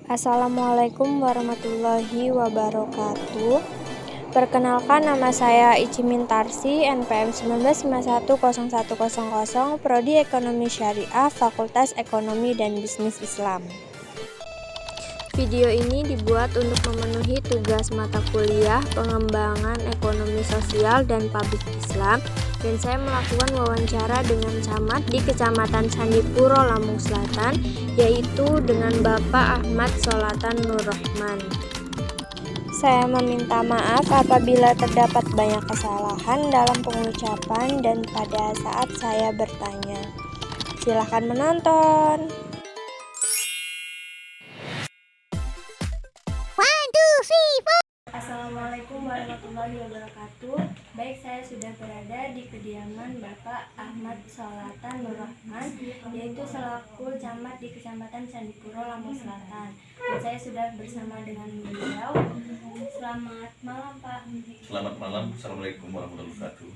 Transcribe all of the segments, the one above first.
Assalamualaikum warahmatullahi wabarakatuh. Perkenalkan, nama saya Ici Mintarsi, NPM 19510100, Prodi Ekonomi Syariah, Fakultas Ekonomi dan Bisnis Islam. Video ini dibuat untuk memenuhi tugas mata kuliah Pengembangan Ekonomi Sosial dan Publik Islam, dan saya melakukan wawancara dengan camat di Kecamatan Candipuro, Lampung Selatan, yaitu dengan Bapak Ahmad Sholatan Nur Rahman. Saya meminta maaf apabila terdapat banyak kesalahan dalam pengucapan dan pada saat saya bertanya. Silakan menonton. Assalamualaikum warahmatullahi wabarakatuh. Baik, saya sudah berada di kediaman Bapak Ahmad Sholatan Nur Rahman, yaitu selaku camat di Kecamatan Candipuro, Lampung Selatan. Dan saya sudah bersama dengan beliau. Selamat malam, Pak. Selamat malam. Assalamualaikum warahmatullahi wabarakatuh.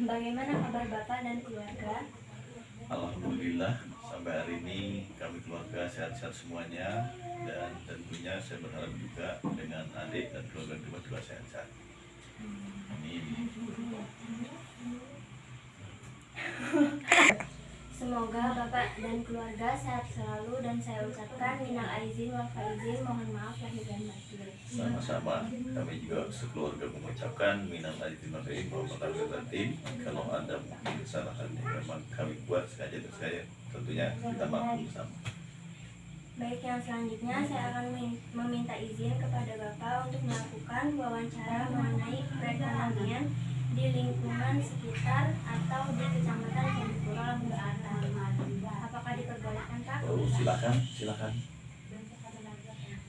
Bagaimana kabar Bapak dan keluarga? Alhamdulillah, sampai hari ini kami keluarga sehat-sehat semuanya, dan tentunya saya berharap juga dengan adik dan keluarga juga sehat-sehat. Amin. Semoga Bapak dan keluarga sehat selalu, dan saya ucapkan minal aizin wal faizin, mohon maaf lahir dan batin. Sama-sama, kami juga sekeluarga mengucapkan minal aizin wal faizin, mohon maaf lahir dan batin. Kalau ada mungkin kesalahan yang memang kami buat sengaja atau saya, tentunya kita maklum bersama. Baik, yang selanjutnya saya akan meminta izin kepada Bapak untuk melakukan wawancara mengenai perekonomian di lingkungan sekitar atau di Kecamatan Candipuro, Lampung Selatan. Apakah diperbolehkan, Pak? Oh, silakan.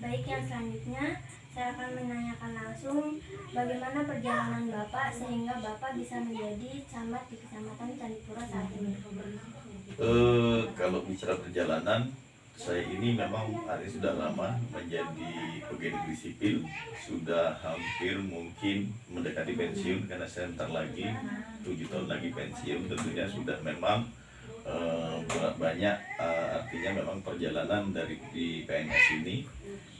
Baik, yang selanjutnya saya akan menanyakan langsung bagaimana perjalanan Bapak sehingga Bapak bisa menjadi camat di Kecamatan Candipuro saat ini. Kalau bicara perjalanan, saya ini memang hari sudah lama menjadi pegawai negeri sipil, sudah hampir mungkin mendekati pensiun, karena saya ntar lagi 7 tahun lagi pensiun. Tentunya sudah memang banyak, artinya memang perjalanan dari di PNS ini,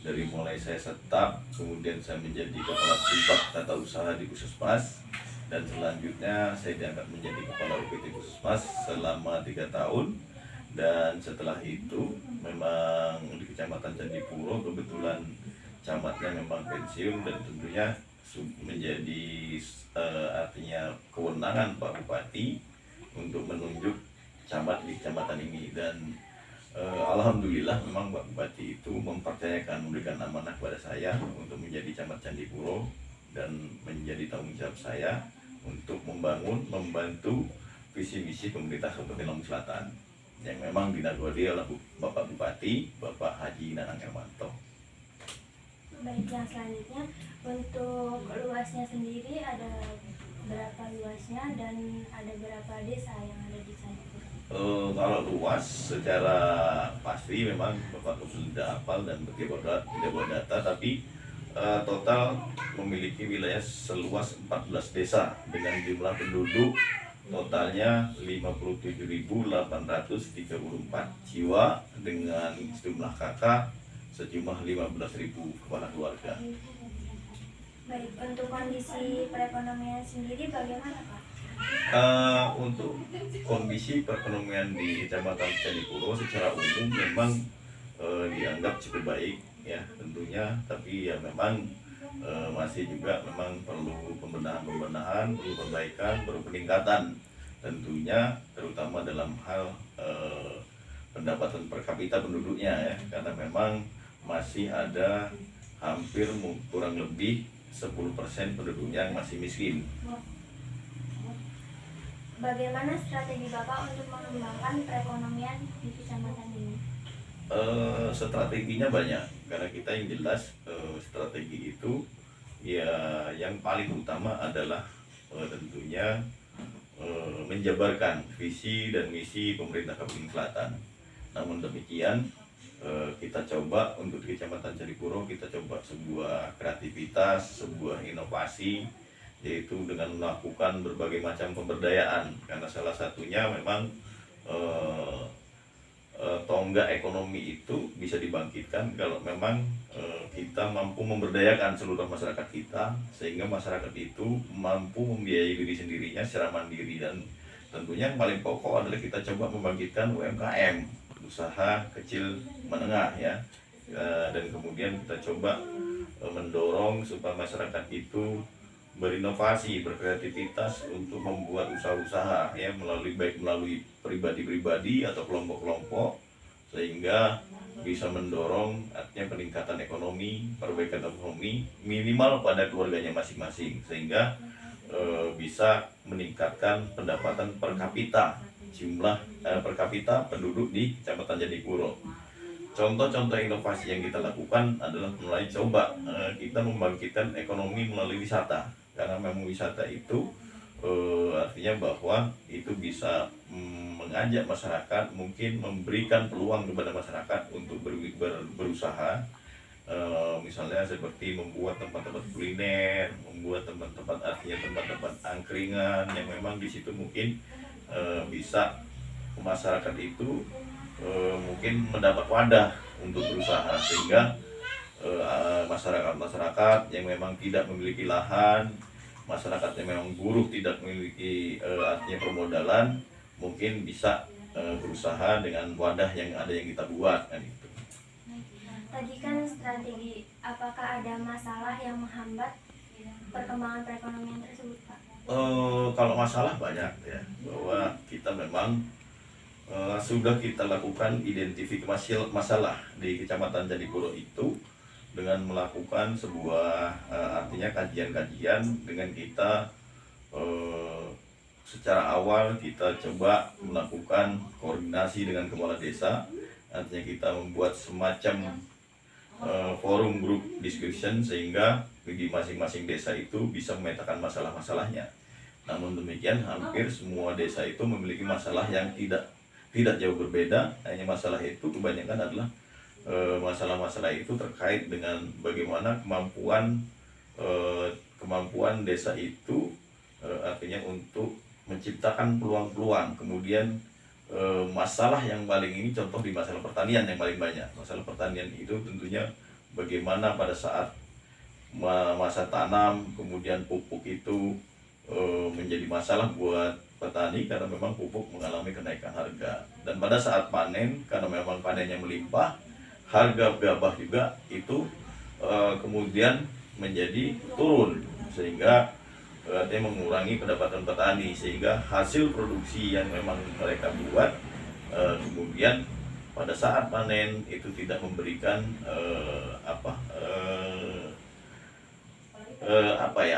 dari mulai saya setap, kemudian saya menjadi kepala subak tata usaha di Puskesmas, dan selanjutnya saya diangkat menjadi kepala UPT Puskesmas selama 3 tahun. Dan setelah itu memang di Kecamatan Candipuro kebetulan camatnya memang pensiun, dan tentunya menjadi artinya kewenangan Pak Bupati untuk menunjuk camat di kecamatan ini. Dan alhamdulillah memang Pak Bupati itu mempercayakan, memberikan amanah kepada saya untuk menjadi camat Candipuro, dan menjadi tanggung jawab saya untuk membantu visi misi pemerintah Kabupaten Lampung Selatan yang memang dinagori oleh Bapak Bupati, Bapak Haji Nanang Hermanto. Baik, yang selanjutnya untuk luasnya sendiri ada berapa luasnya dan ada berapa desa yang ada di Candipuro? Kalau luas secara pasti memang Bapak sudah hafal dan tidak buat data, tapi total memiliki wilayah seluas 14 desa dengan jumlah penduduk totalnya 57.834 jiwa dengan jumlah kakak sejumlah 15.000 kepala keluarga. Baik, untuk kondisi perekonomian sendiri bagaimana, Pak? Untuk kondisi perekonomian di Kecamatan Candipuro secara umum memang dianggap cukup baik ya tentunya, tapi ya memang masih juga memang perlu pembenahan, perlu perbaikan, perlu peningkatan tentunya, terutama dalam hal pendapatan per kapita penduduknya ya, karena memang masih ada hampir kurang lebih 10% penduduknya yang masih miskin. Bagaimana strategi Bapak untuk mengembangkan perekonomian di kecamatan ini? Strateginya banyak, karena kita yang jelas strategi itu ya yang paling utama adalah tentunya menjabarkan visi dan misi pemerintah Kabupaten Selatan. Namun demikian kita coba untuk di Kecamatan Candipuro, kita coba sebuah kreativitas, sebuah inovasi, yaitu dengan melakukan berbagai macam pemberdayaan, karena salah satunya memang tonggak ekonomi itu bisa dibangkitkan kalau memang kita mampu memberdayakan seluruh masyarakat kita, sehingga masyarakat itu mampu membiayai diri sendirinya secara mandiri. Dan tentunya yang paling pokok adalah kita coba membangkitkan UMKM, usaha kecil menengah ya. Dan kemudian kita coba mendorong supaya masyarakat itu berinovasi, berkreativitas untuk membuat usaha-usaha ya, melalui pribadi-pribadi atau kelompok-kelompok, sehingga bisa mendorong artinya peningkatan ekonomi, perbaikan ekonomi minimal pada keluarganya masing-masing, sehingga bisa meningkatkan pendapatan per kapita, jumlah per kapita penduduk di Kecamatan Candipuro. Contoh-contoh inovasi yang kita lakukan adalah mulai coba kita membangkitkan ekonomi melalui wisata, karena memang wisata itu artinya bahwa itu bisa mengajak masyarakat, mungkin memberikan peluang kepada masyarakat untuk berusaha, misalnya seperti membuat tempat-tempat kuliner, membuat tempat-tempat artinya tempat-tempat angkringan yang memang di situ mungkin bisa masyarakat itu mungkin mendapat wadah untuk berusaha, sehingga masyarakat yang memang tidak memiliki lahan, masyarakat yang memang buruh tidak memiliki artinya permodalan, mungkin bisa berusaha dengan wadah yang ada yang kita buat kan itu. Tadi kan strategi, apakah ada masalah yang menghambat perkembangan perekonomian tersebut, Pak? Kalau masalah banyak ya, bahwa kita memang sudah kita lakukan identifikasi masalah di Kecamatan Candipuro itu dengan melakukan sebuah artinya kajian-kajian, dengan kita secara awal kita coba melakukan koordinasi dengan kepala desa, artinya kita membuat semacam forum group discussion, sehingga di masing-masing desa itu bisa memetakan masalah-masalahnya. Namun demikian hampir semua desa itu memiliki masalah yang tidak jauh berbeda, hanya masalah itu kebanyakan adalah masalah-masalah itu terkait dengan bagaimana kemampuan desa itu artinya untuk menciptakan peluang-peluang. Kemudian masalah yang paling ini contoh di masalah pertanian yang paling banyak. Masalah pertanian itu tentunya bagaimana pada saat masa tanam, kemudian pupuk itu menjadi masalah buat petani karena memang pupuk mengalami kenaikan harga, dan pada saat panen karena memang panennya melimpah, harga gabah juga itu kemudian menjadi turun, sehingga artinya mengurangi pendapatan petani, sehingga hasil produksi yang memang mereka buat kemudian pada saat panen itu tidak memberikan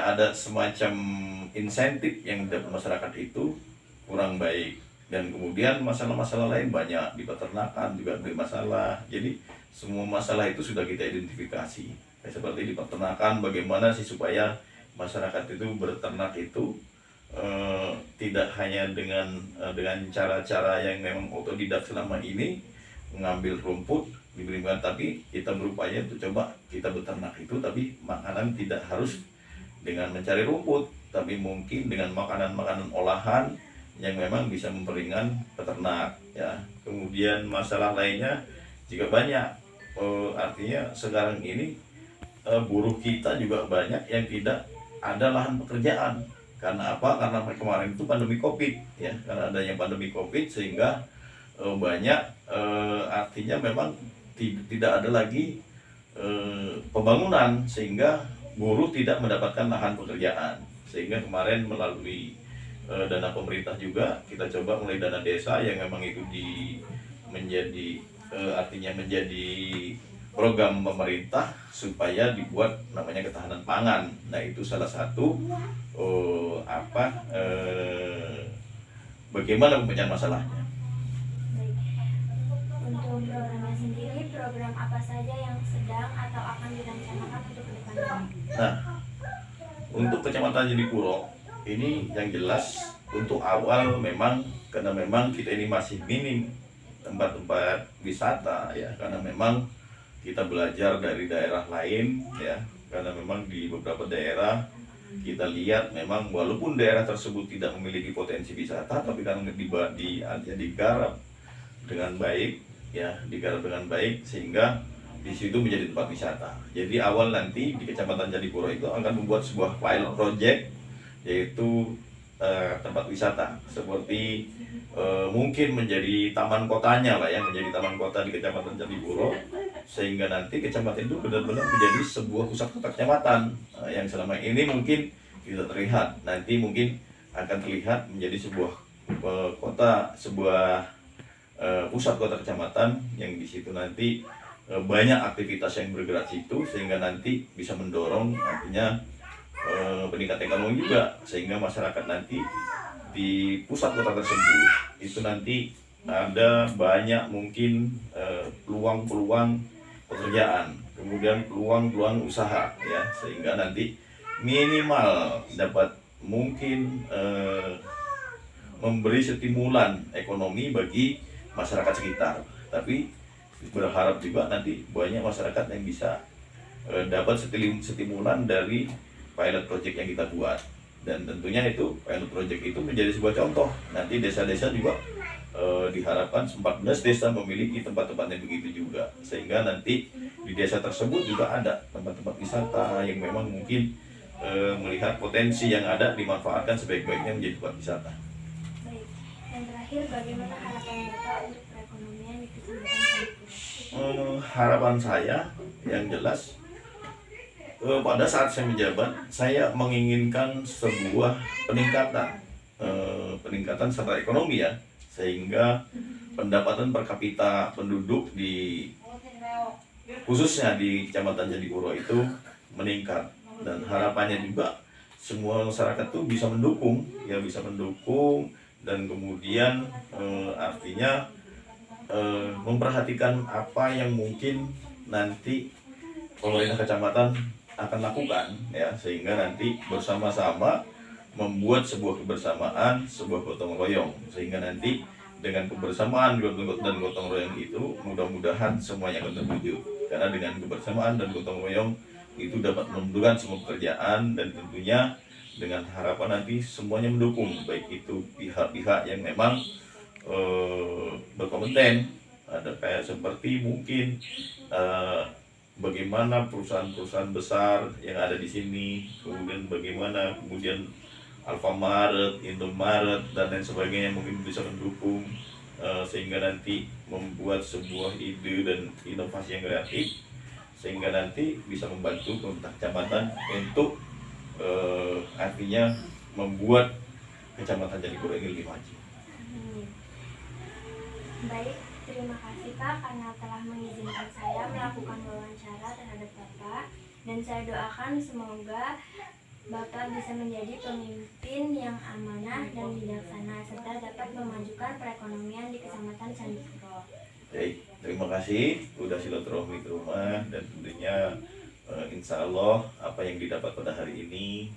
ada semacam insentif yang dapat masyarakat itu kurang baik. Dan kemudian masalah-masalah lain banyak di peternakan juga bermasalah. Jadi semua masalah itu sudah kita identifikasi. Seperti di peternakan, bagaimana sih supaya masyarakat itu berternak itu tidak hanya dengan cara-cara yang memang otodidak selama ini, mengambil rumput diberikan, tapi kita berupaya untuk coba kita beternak itu, tapi makanan tidak harus dengan mencari rumput, tapi mungkin dengan makanan-makanan olahan yang memang bisa memperingan peternak ya. Kemudian masalah lainnya juga banyak, artinya sekarang ini buruh kita juga banyak yang tidak ada lahan pekerjaan. Karena apa? Karena kemarin itu pandemi Covid ya, karena adanya pandemi Covid sehingga banyak artinya memang tidak ada lagi pembangunan, sehingga buruh tidak mendapatkan lahan pekerjaan. Sehingga kemarin melalui dana pemerintah juga kita coba mulai dana desa yang memang itu menjadi program pemerintah supaya dibuat namanya ketahanan pangan. Nah itu salah satu bagaimana memecahkan masalahnya. Untuk programnya sendiri, program apa saja yang sedang atau akan direncanakan untuk kedepannya? Nah, untuk Kecamatan Candipuro ini yang jelas untuk awal memang karena memang kita ini masih minim tempat-tempat wisata ya, karena memang kita belajar dari daerah lain ya, karena memang di beberapa daerah kita lihat memang walaupun daerah tersebut tidak memiliki potensi wisata, tapi karena digarap dengan baik ya digarap dengan baik sehingga di situ menjadi tempat wisata. Jadi awal nanti di Kecamatan Candipuro itu akan membuat sebuah pilot project, yaitu tempat wisata seperti mungkin menjadi taman kotanya lah ya, menjadi taman kota di Kecamatan Candipuro, sehingga nanti kecamatan itu benar-benar menjadi sebuah pusat kota kecamatan yang selama ini mungkin tidak terlihat, nanti mungkin akan terlihat menjadi sebuah kota, sebuah pusat kota kecamatan yang di situ nanti banyak aktivitas yang bergerak situ, sehingga nanti bisa mendorong artinya peningkatan ekonomi juga, sehingga masyarakat nanti di pusat kota tersebut itu nanti ada banyak mungkin peluang-peluang pekerjaan, kemudian peluang-peluang usaha ya, sehingga nanti minimal dapat mungkin memberi stimulan ekonomi bagi masyarakat sekitar. Tapi berharap juga nanti banyak masyarakat yang bisa dapat stimulan dari pilot project yang kita buat, dan tentunya itu pilot project itu menjadi sebuah contoh. Nanti desa-desa juga diharapkan 14 desa memiliki tempat-tempat yang begitu juga, sehingga nanti di desa tersebut juga ada tempat-tempat wisata yang memang mungkin melihat potensi yang ada dimanfaatkan sebaik-baiknya menjadi tempat wisata. Baik, yang terakhir bagaimana harapan Bapak untuk perekonomian di Kecamatan Candipuro? Harapan saya yang jelas pada saat saya menjabat, saya menginginkan sebuah peningkatan secara ekonomi ya, sehingga pendapatan per kapita penduduk di khususnya di Kecamatan Candipuro itu meningkat, dan harapannya juga semua masyarakat tuh bisa mendukung ya, bisa mendukung, dan kemudian artinya memperhatikan apa yang mungkin nanti pemerintah kecamatan akan lakukan ya, sehingga nanti bersama-sama membuat sebuah kebersamaan, sebuah gotong royong, sehingga nanti dengan kebersamaan dan gotong royong itu mudah-mudahan semuanya akan terwujud, karena dengan kebersamaan dan gotong royong itu dapat menentukan semua pekerjaan, dan tentunya dengan harapan nanti semuanya mendukung, baik itu pihak-pihak yang memang berkompeten, ada kayak seperti mungkin bagaimana perusahaan-perusahaan besar yang ada di sini, kemudian bagaimana Alfamart, Indomaret dan lain sebagainya mungkin bisa mendukung sehingga nanti membuat sebuah ide dan inovasi yang kreatif, sehingga nanti bisa membantu pemerintah kecamatan untuk artinya membuat Kecamatan Candipuro ini lebih maju. Baik, terima kasih Pak karena telah mengizinkan saya melakukan wawancara terhadap Bapak, dan saya doakan semoga Bapak bisa menjadi pemimpin yang amanah dan bijaksana serta dapat memajukan perekonomian di Kecamatan Candipuro. Baik, terima kasih sudah silaturahmi ke rumah, dan tentunya insya Allah apa yang didapat pada hari ini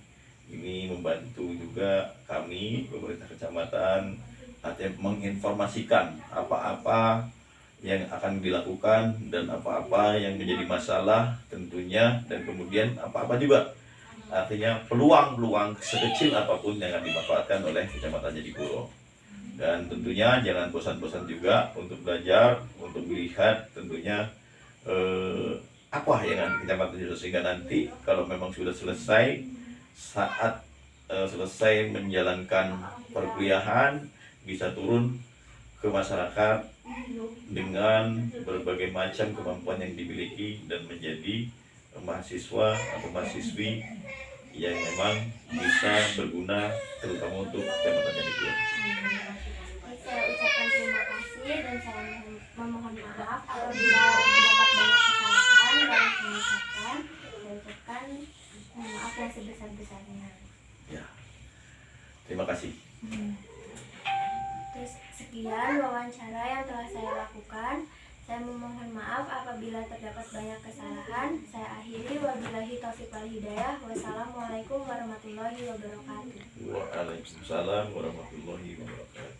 membantu juga kami pemerintah kecamatan artinya menginformasikan apa-apa yang akan dilakukan dan apa-apa yang menjadi masalah tentunya, dan kemudian apa-apa juga artinya peluang-peluang sekecil apapun yang akan dimanfaatkan oleh Kecamatan Candipuro. Dan tentunya jangan bosan-bosan juga untuk belajar, untuk melihat tentunya apa yang ada di Kecamatan Candipuro, sehingga nanti kalau memang sudah selesai, saat selesai menjalankan perkuliahan bisa turun ke masyarakat dengan berbagai macam kemampuan yang dimiliki dan menjadi mahasiswa atau mahasiswi yang memang bisa berguna terutama untuk Kecamatan Candipuro. Saya ucapkan terima kasih dan saya memohon maaf apabila terdapat banyak kesalahan dalam pengucapan. Saya ucapkan maaf yang sebesar-besarnya. Ya, terima kasih. Terus sekian wawancara yang telah saya lakukan. Saya memohon maaf apabila terdapat banyak kesalahan. Saya akhiri, wabillahi taufiq wal hidayah. Wassalamualaikum warahmatullahi wabarakatuh. Waalaikumsalam warahmatullahi wabarakatuh.